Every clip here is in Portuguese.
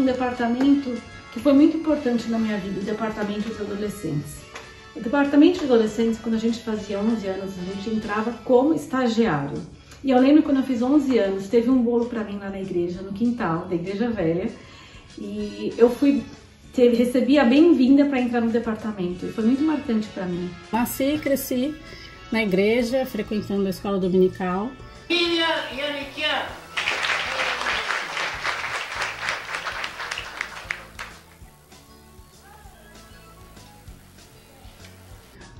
um departamento que foi muito importante na minha vida, o departamento dos adolescentes. O departamento de adolescentes, quando a gente fazia 11 anos, a gente entrava como estagiário. E eu lembro quando eu fiz 11 anos, teve um bolo para mim lá na igreja, no quintal da igreja velha, e eu recebi a bem-vinda para entrar no departamento, e foi muito marcante para mim. Nasci e cresci na igreja, frequentando a escola dominical.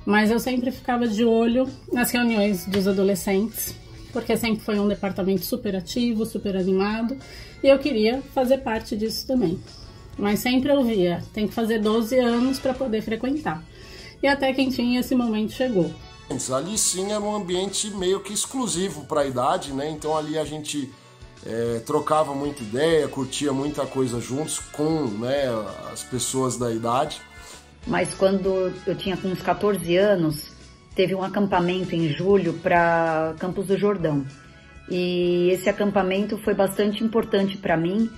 Mas eu sempre ficava de olho nas reuniões dos adolescentes, porque sempre foi um departamento super ativo, super animado, e eu queria fazer parte disso também. Mas sempre eu via, tem que fazer 12 anos para poder frequentar. E até que enfim esse momento chegou. Ali sim era um ambiente meio que exclusivo para a idade, né? Então ali a gente trocava muita ideia, curtia muita coisa juntos com, né, as pessoas da idade. Mas quando eu tinha uns 14 anos, teve um acampamento em julho para Campos do Jordão. E esse acampamento foi bastante importante para mim,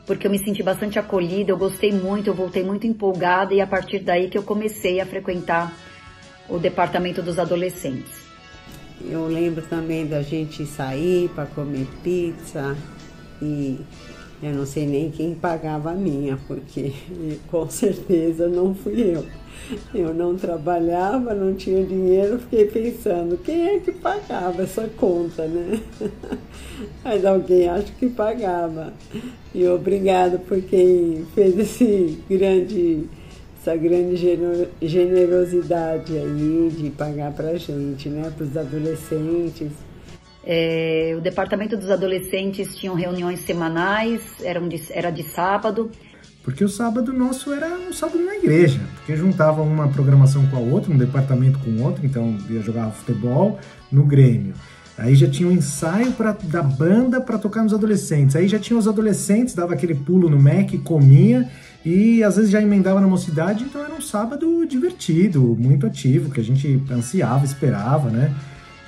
porque eu me senti bastante acolhida, eu gostei muito, eu voltei muito empolgada e a partir daí que eu comecei a frequentar o departamento dos adolescentes. Eu lembro também da gente sair para comer pizza e eu não sei nem quem pagava a minha, porque com certeza não fui eu. Eu não trabalhava, não tinha dinheiro, fiquei pensando, quem é que pagava essa conta, né? Mas alguém acho que pagava. E obrigado por quem fez essa grande generosidade aí de pagar pra gente, né? Para os adolescentes. O departamento dos adolescentes tinham reuniões semanais, era de sábado. Porque o sábado nosso era um sábado na igreja, porque juntava uma programação com a outra, um departamento com o outro, então ia jogar futebol no Grêmio. Aí já tinha um ensaio da banda para tocar nos adolescentes, aí já tinha os adolescentes, dava aquele pulo no Mac, comia e às vezes já emendava na mocidade, então era um sábado divertido, muito ativo, que a gente ansiava, esperava, né?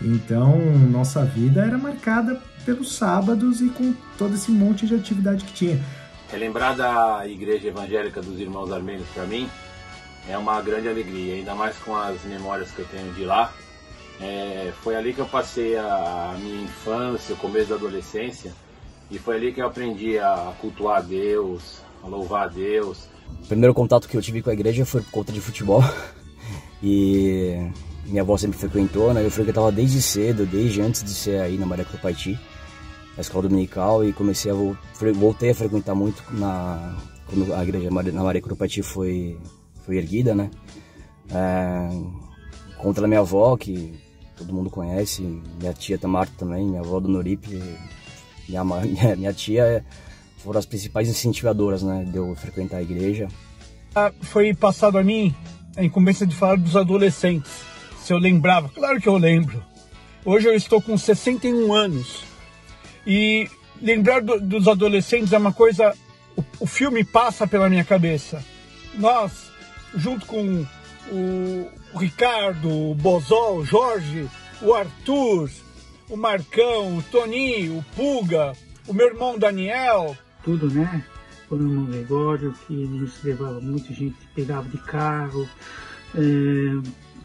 Então nossa vida era marcada pelos sábados e com todo esse monte de atividade que tinha. Relembrar da igreja evangélica dos irmãos armênios para mim é uma grande alegria, ainda mais com as memórias que eu tenho de lá. Foi ali que eu passei a minha infância, o começo da adolescência, e foi ali que eu aprendi a cultuar a Deus, a louvar a Deus. O primeiro contato que eu tive com a igreja foi por conta de futebol, e minha avó sempre frequentou, né? Eu frequentava desde cedo, desde antes de ser aí na Maria Cropaiti, na escola dominical, e voltei a frequentar muito quando a igreja na Maria Cropaiti foi erguida, né? Contra a minha avó, que todo mundo conhece, minha tia Tamar também, minha avó do Noripe, minha tia foram as principais incentivadoras, né, de eu frequentar a igreja. Foi passado a mim a incumbência de falar dos adolescentes, se eu lembrava, claro que eu lembro. Hoje eu estou com 61 anos. E lembrar dos adolescentes é uma coisa, o filme passa pela minha cabeça. Nós, junto com o Ricardo, o Bozó, o Jorge, o Arthur, o Marcão, o Toninho, o Puga, o meu irmão Daniel. Tudo, né? O meu irmão Gregório, que nos levava muita gente, pegava de carro,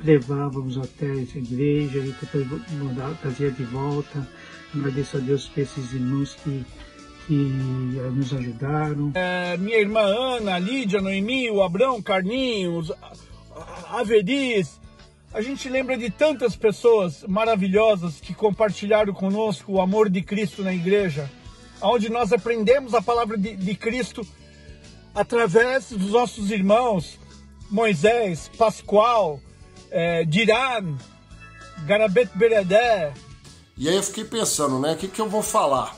levávamos até essa igreja e depois trazia de volta. Agradeço a Deus por esses irmãos que nos ajudaram. Minha irmã Ana, a Lídia, Noemi, o Abrão, Carlinhos, a Veriz. A gente lembra de tantas pessoas maravilhosas que compartilharam conosco o amor de Cristo na igreja, onde nós aprendemos a palavra de Cristo através dos nossos irmãos Moisés, Pascoal, Diran, Garabet Beredé. E aí eu fiquei pensando, né, o que eu vou falar?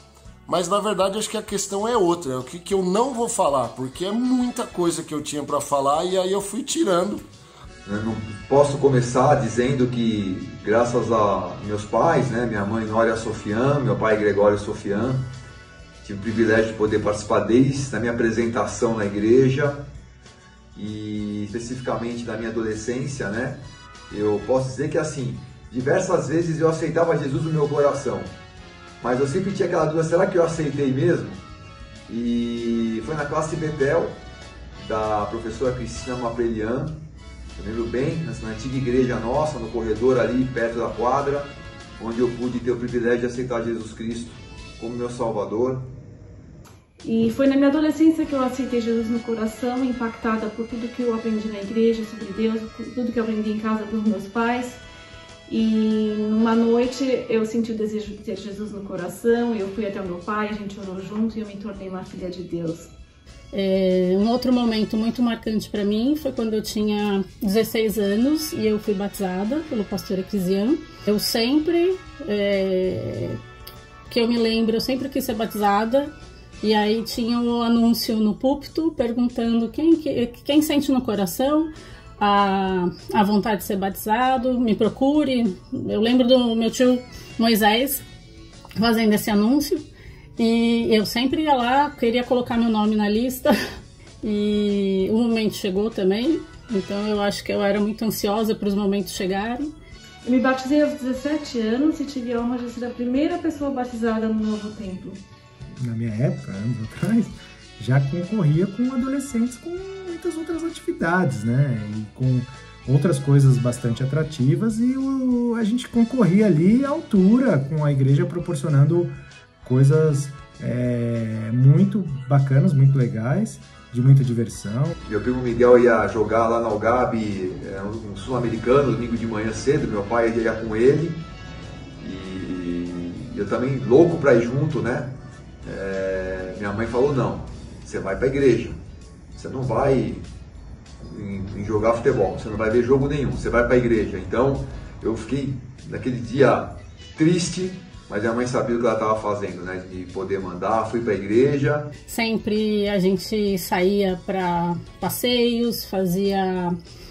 Mas na verdade acho que a questão é outra, o que eu não vou falar, porque é muita coisa que eu tinha para falar e aí eu fui tirando. Eu não posso começar dizendo que graças a meus pais, né, minha mãe Nória Sofian, meu pai Gregório Sofian, tive o privilégio de poder participar desde a minha apresentação na igreja e especificamente da minha adolescência, né? Eu posso dizer que assim, diversas vezes eu aceitava Jesus no meu coração, mas eu sempre tinha aquela dúvida, será que eu aceitei mesmo? E foi na classe Betel, da professora Cristina Mapelian. Eu lembro bem, na antiga igreja nossa, no corredor ali, perto da quadra, onde eu pude ter o privilégio de aceitar Jesus Cristo como meu Salvador. E foi na minha adolescência que eu aceitei Jesus no coração, impactada por tudo que eu aprendi na igreja sobre Deus, por tudo que eu aprendi em casa dos meus pais. E numa noite eu senti o desejo de ter Jesus no coração, eu fui até o meu pai, a gente orou junto e eu me tornei uma filha de Deus. Um outro momento muito marcante para mim foi quando eu tinha 16 anos e eu fui batizada pelo pastor Equisian. Eu sempre, que eu me lembro, eu sempre quis ser batizada. E aí tinha um anúncio no púlpito perguntando quem sente no coração a vontade de ser batizado, me procure. Eu lembro do meu tio Moisés fazendo esse anúncio e eu sempre ia lá, queria colocar meu nome na lista e o momento chegou também, então eu acho que eu era muito ansiosa para os momentos chegarem. Eu me batizei aos 17 anos e tive a honra de ser a primeira pessoa batizada no novo templo. Na minha época, anos atrás, já concorria com adolescentes com muitas outras atividades, né? E com outras coisas bastante atrativas e a gente concorria ali à altura, com a igreja proporcionando coisas muito bacanas, muito legais, de muita diversão. Meu primo Miguel ia jogar lá na Algarve, um sul-americano, domingo de manhã cedo, meu pai ia com ele e eu também louco para ir junto, né? Minha mãe falou, não, você vai para a igreja, você não vai em jogar futebol, você não vai ver jogo nenhum, você vai para a igreja. Então eu fiquei naquele dia triste, mas minha mãe sabia o que ela estava fazendo, né, de poder mandar, fui para a igreja. Sempre a gente saía para passeios,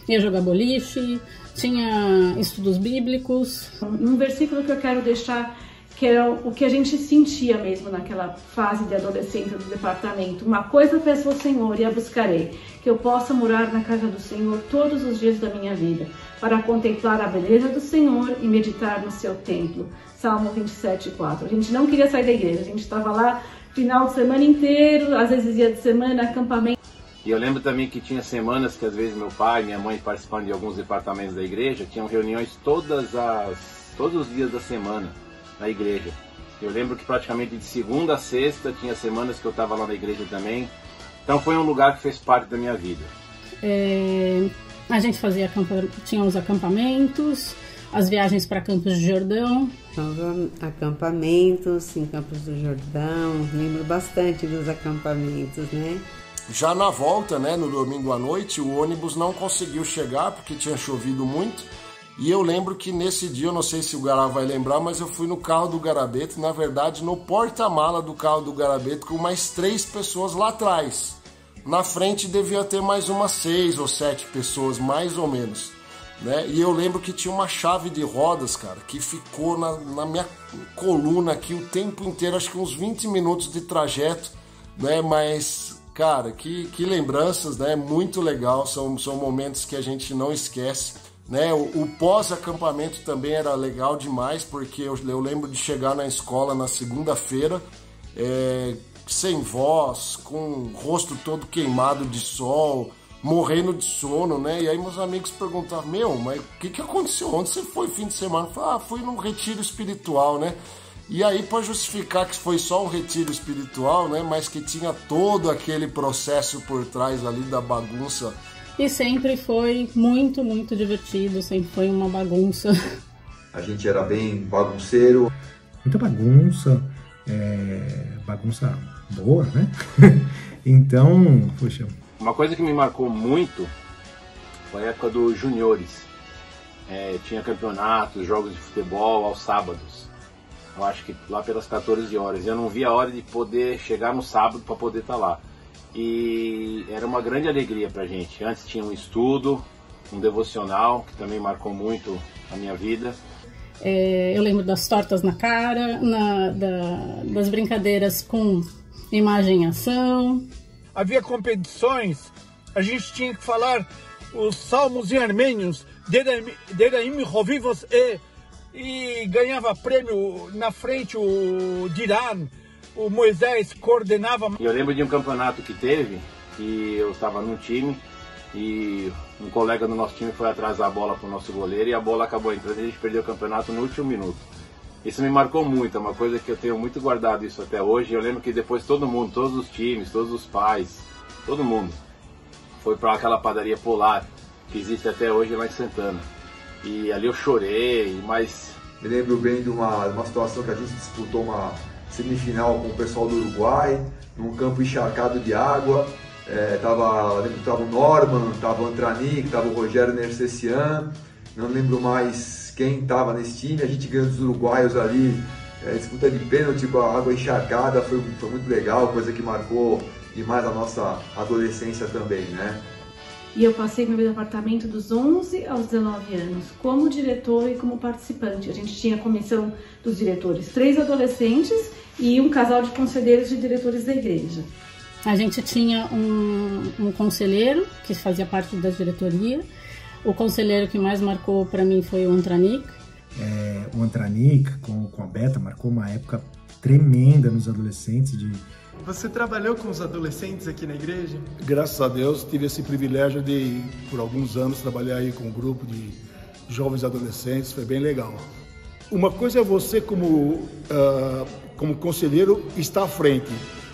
ia jogar boliche, tinha estudos bíblicos. Um versículo que eu quero deixar, que era o que a gente sentia mesmo naquela fase de adolescência do departamento. Uma coisa peço ao Senhor e a buscarei, que eu possa morar na casa do Senhor todos os dias da minha vida, para contemplar a beleza do Senhor e meditar no seu templo. Salmo 27:4. A gente não queria sair da igreja, a gente estava lá final de semana inteiro, às vezes dia de semana, acampamento. E eu lembro também que tinha semanas que às vezes meu pai e minha mãe, participando de alguns departamentos da igreja, tinham reuniões todos os dias da semana na igreja. Eu lembro que praticamente de segunda a sexta tinha semanas que eu estava lá na igreja também. Então foi um lugar que fez parte da minha vida. A gente tinha os acampamentos, as viagens para Campos do Jordão. Acampamentos em Campos do Jordão, lembro bastante dos acampamentos, né? Já na volta, né, no domingo à noite, o ônibus não conseguiu chegar porque tinha chovido muito. E eu lembro que nesse dia, eu não sei se o Gará vai lembrar, mas eu fui no carro do Garabeto, na verdade no porta-mala do carro do Garabeto, com mais 3 pessoas lá atrás. Na frente devia ter mais umas 6 ou 7 pessoas, mais ou menos. Né? E eu lembro que tinha uma chave de rodas, cara, que ficou na minha coluna aqui o tempo inteiro, acho que uns 20 minutos de trajeto, né? Mas, cara, que lembranças, né? Muito legal, são momentos que a gente não esquece. Né, o pós-acampamento também era legal demais, porque eu lembro de chegar na escola na segunda-feira, sem voz, com o rosto todo queimado de sol, morrendo de sono, né? E aí meus amigos perguntavam, mas o que aconteceu? Onde você foi fim de semana? Eu falei, fui num retiro espiritual, né? E aí, para justificar que foi só um retiro espiritual, né? Mas que tinha todo aquele processo por trás ali da bagunça. E sempre foi muito, muito divertido, sempre foi uma bagunça. A gente era bem bagunceiro. Muita bagunça, bagunça boa, né? Então, poxa. Uma coisa que me marcou muito foi a época dos juniores. Tinha campeonatos, jogos de futebol aos sábados. Eu acho que lá pelas 14 horas. Eu não via a hora de poder chegar no sábado para poder estar lá. E era uma grande alegria pra gente. Antes tinha um estudo, um devocional, que também marcou muito a minha vida. Eu lembro das tortas na cara, das brincadeiras com imagem e ação. Havia competições, a gente tinha que falar os salmos em armênios, Deraim Rovivos e ganhava prêmio na frente o Diran, o Moisés coordenava. E eu lembro de um campeonato que teve, que eu estava num time e um colega do nosso time foi atrasar a bola para o nosso goleiro e a bola acabou entrando e a gente perdeu o campeonato no último minuto. Isso me marcou muito, é uma coisa que eu tenho muito guardado isso até hoje. Eu lembro que depois todo mundo, todos os times, todos os pais, todo mundo foi para aquela padaria Polar, que existe até hoje lá em Santana. E ali eu chorei, mas... Me lembro bem de uma situação que a gente disputou uma semifinal com o pessoal do Uruguai, num campo encharcado de água. Tava o Norman, tava o Antranik, tava o Rogério Nercessian, não lembro mais quem tava nesse time. A gente ganhou dos uruguaios ali, disputa de pênalti com a água encharcada, foi muito legal, coisa que marcou demais a nossa adolescência também, né? E eu passei meu departamento dos 11 aos 19 anos, como diretor e como participante. A gente tinha a comissão dos diretores, 3 adolescentes e um casal de conselheiros de diretores da igreja. A gente tinha um conselheiro que fazia parte da diretoria. O conselheiro que mais marcou para mim foi o Antranik. O Antranik com a Beta marcou uma época tremenda nos adolescentes. Você trabalhou com os adolescentes aqui na igreja? Graças a Deus tive esse privilégio de, por alguns anos, trabalhar aí com um grupo de jovens adolescentes, foi bem legal. Uma coisa é você como conselheiro estar à frente.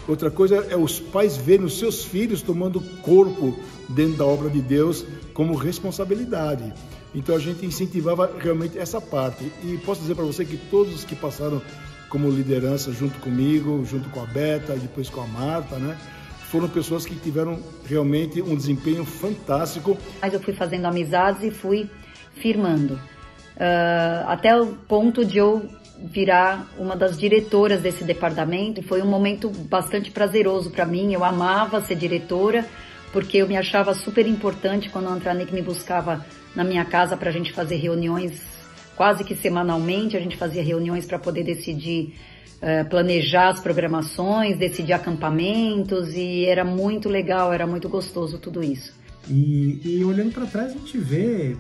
Outra coisa é os pais verem os seus filhos tomando corpo dentro da obra de Deus como responsabilidade. Então a gente incentivava realmente essa parte. E posso dizer para você que todos os que passaram como liderança junto comigo, junto com a Beta e depois com a Marta, né, foram pessoas que tiveram realmente um desempenho fantástico. Mas eu fui fazendo amizades e fui firmando. Até o ponto de eu virar uma das diretoras desse departamento. Foi um momento bastante prazeroso para mim. Eu amava ser diretora, porque eu me achava super importante quando o Antranik me buscava na minha casa para a gente fazer reuniões quase que semanalmente. A gente fazia reuniões para poder decidir, planejar as programações, decidir acampamentos, e era muito legal, era muito gostoso tudo isso. E olhando para trás a gente vê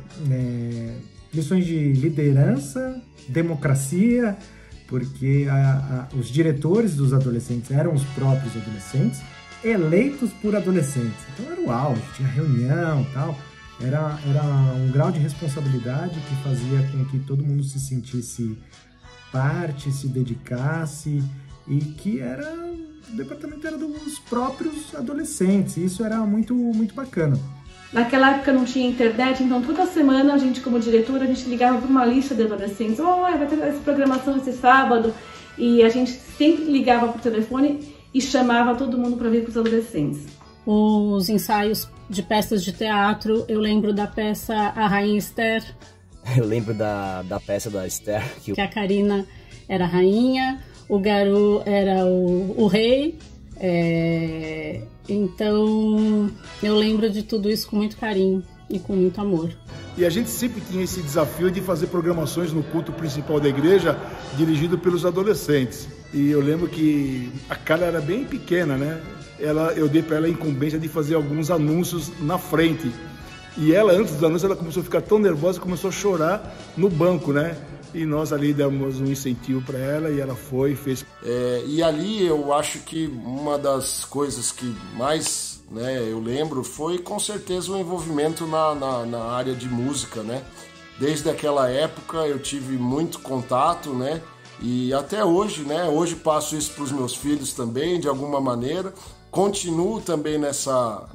lições de liderança, democracia, porque os diretores dos adolescentes eram os próprios adolescentes, eleitos por adolescentes. Então era o auge, tinha reunião e tal. Era um grau de responsabilidade que fazia com que todo mundo se sentisse parte, se dedicasse, e que o departamento era dos próprios adolescentes. E isso era muito, muito bacana. Naquela época não tinha internet, então toda semana a gente, como diretora, a gente ligava para uma lista de adolescentes. Vai ter essa programação esse sábado. E a gente sempre ligava por telefone e chamava todo mundo para vir com os adolescentes. Os ensaios de peças de teatro, eu lembro da peça A Rainha Esther. Eu lembro da peça da Esther. Que a Karina era a rainha, o Garu era o rei. Então eu lembro de tudo isso com muito carinho e com muito amor. E a gente sempre tinha esse desafio de fazer programações no culto principal da igreja dirigido pelos adolescentes. E eu lembro que a Carla era bem pequena, né? Eu dei para ela a incumbência de fazer alguns anúncios na frente. E ela, antes dos anúncios, ela começou a ficar tão nervosa, começou a chorar no banco, né? E nós ali demos um incentivo para ela e ela foi e fez. E ali eu acho que uma das coisas que mais, né, eu lembro foi com certeza o envolvimento na área de música, né? Desde aquela época eu tive muito contato, né? E até hoje, né? Hoje passo isso para os meus filhos também, de alguma maneira. Continuo também nessa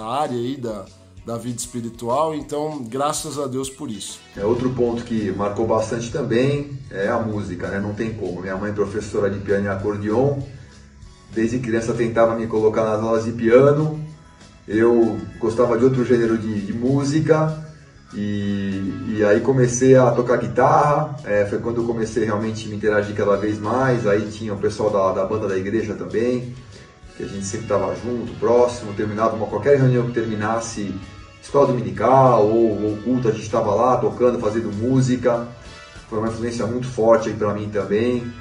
área aí da vida espiritual, então graças a Deus por isso. Outro ponto que marcou bastante também é a música, né? Não tem como. Minha mãe é professora de piano e acordeon, desde criança tentava me colocar nas aulas de piano, eu gostava de outro gênero de música, e aí comecei a tocar guitarra. Foi quando eu comecei realmente a me interagir cada vez mais. Aí tinha o pessoal da banda da igreja também, que a gente sempre estava junto, próximo, terminava qualquer reunião que terminasse, escola dominical ou culto, a gente estava lá tocando, fazendo música. Foi uma influência muito forte para mim também.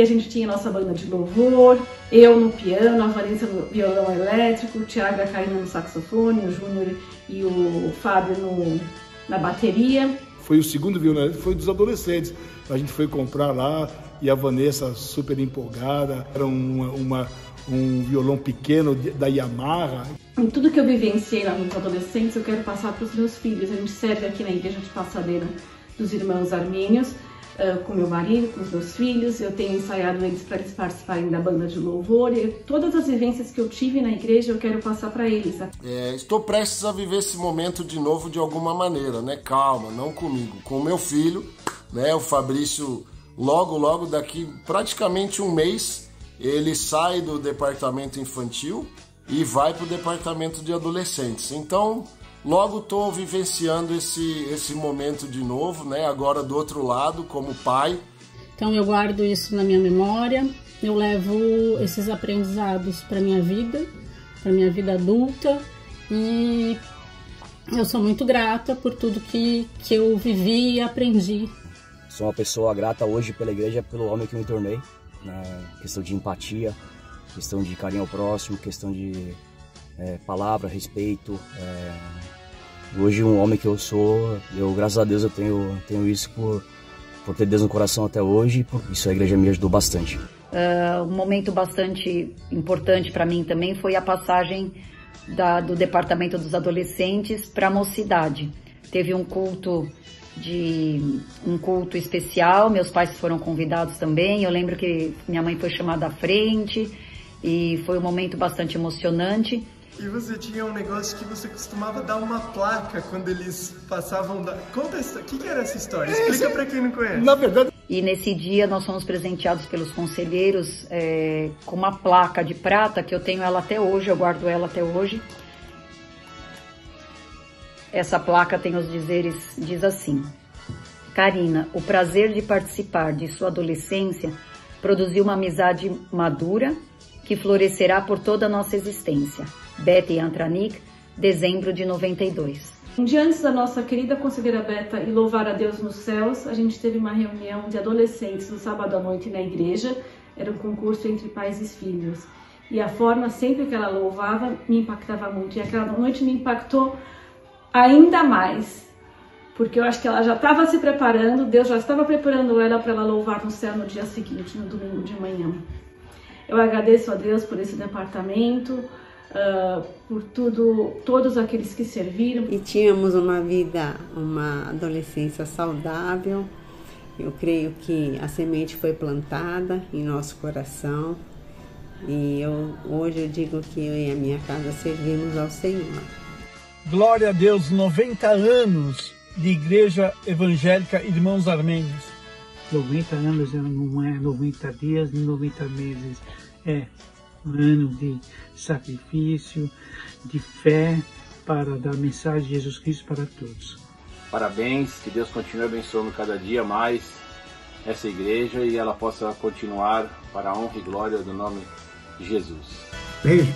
a gente tinha nossa banda de louvor, eu no piano, a Vanessa no violão elétrico, o Thiago e a Karina no saxofone, o Júnior e o Fábio na bateria. Foi o segundo violão, foi dos adolescentes. A gente foi comprar lá e a Vanessa super empolgada, era um violão pequeno da Yamaha. Em tudo que eu vivenciei lá nos adolescentes, eu quero passar para os meus filhos. A gente serve aqui na Igreja de Passadeira dos Irmãos Armênios, com meu marido, com os meus filhos. Eu tenho ensaiado eles para eles participarem da banda de louvor. E todas as vivências que eu tive na igreja, eu quero passar para eles. Estou prestes a viver esse momento de novo de alguma maneira, né? Calma, não comigo, com o meu filho, né? O Fabrício, logo daqui praticamente um mês, ele sai do departamento infantil e vai para o departamento de adolescentes. Então, logo estou vivenciando esse momento de novo, né? Agora do outro lado, como pai. Então eu guardo isso na minha memória, eu levo esses aprendizados para minha vida adulta, e eu sou muito grata por tudo que eu vivi e aprendi. Sou uma pessoa grata hoje pela igreja, pelo homem que me tornei, na questão de empatia, questão de carinho ao próximo, questão de palavra, respeito. Hoje, um homem que eu sou, graças a Deus, eu tenho isso por ter Deus no coração até hoje, e por isso a igreja me ajudou bastante. Um momento bastante importante para mim também foi a passagem do departamento dos adolescentes para a mocidade. Teve um culto especial, meus pais foram convidados também. Eu lembro que minha mãe foi chamada à frente e foi um momento bastante emocionante. E você tinha um negócio que você costumava dar uma placa quando eles passavam da... Conta isso, o que era essa história? Explica pra quem não conhece. Na verdade... E nesse dia nós fomos presenteados pelos conselheiros com uma placa de prata, que eu tenho ela até hoje, eu guardo ela até hoje. Essa placa tem os dizeres, diz assim: Karina, o prazer de participar de sua adolescência produziu uma amizade madura que florescerá por toda a nossa existência. Beta e Antranik, dezembro de 92. Um dia antes da nossa querida conselheira Beta ir louvar a Deus nos céus, a gente teve uma reunião de adolescentes no sábado à noite na igreja. Era um concurso entre pais e filhos. E a forma sempre que ela louvava me impactava muito. E aquela noite me impactou ainda mais, porque eu acho que ela já estava se preparando, Deus já estava preparando ela para ela louvar no céu no dia seguinte, no domingo de manhã. Eu agradeço a Deus por esse departamento, por todos aqueles que serviram. E tínhamos uma adolescência saudável. Eu creio que a semente foi plantada em nosso coração. E hoje eu digo que eu e a minha casa servimos ao Senhor. Glória a Deus, 90 anos de Igreja Evangélica Irmãos Armênios. 90 anos não é 90 dias nem 90 meses, é um ano de sacrifício, de fé para dar a mensagem de Jesus Cristo para todos. Parabéns, que Deus continue abençoando cada dia mais essa igreja e ela possa continuar para a honra e glória do nome de Jesus. Beijo!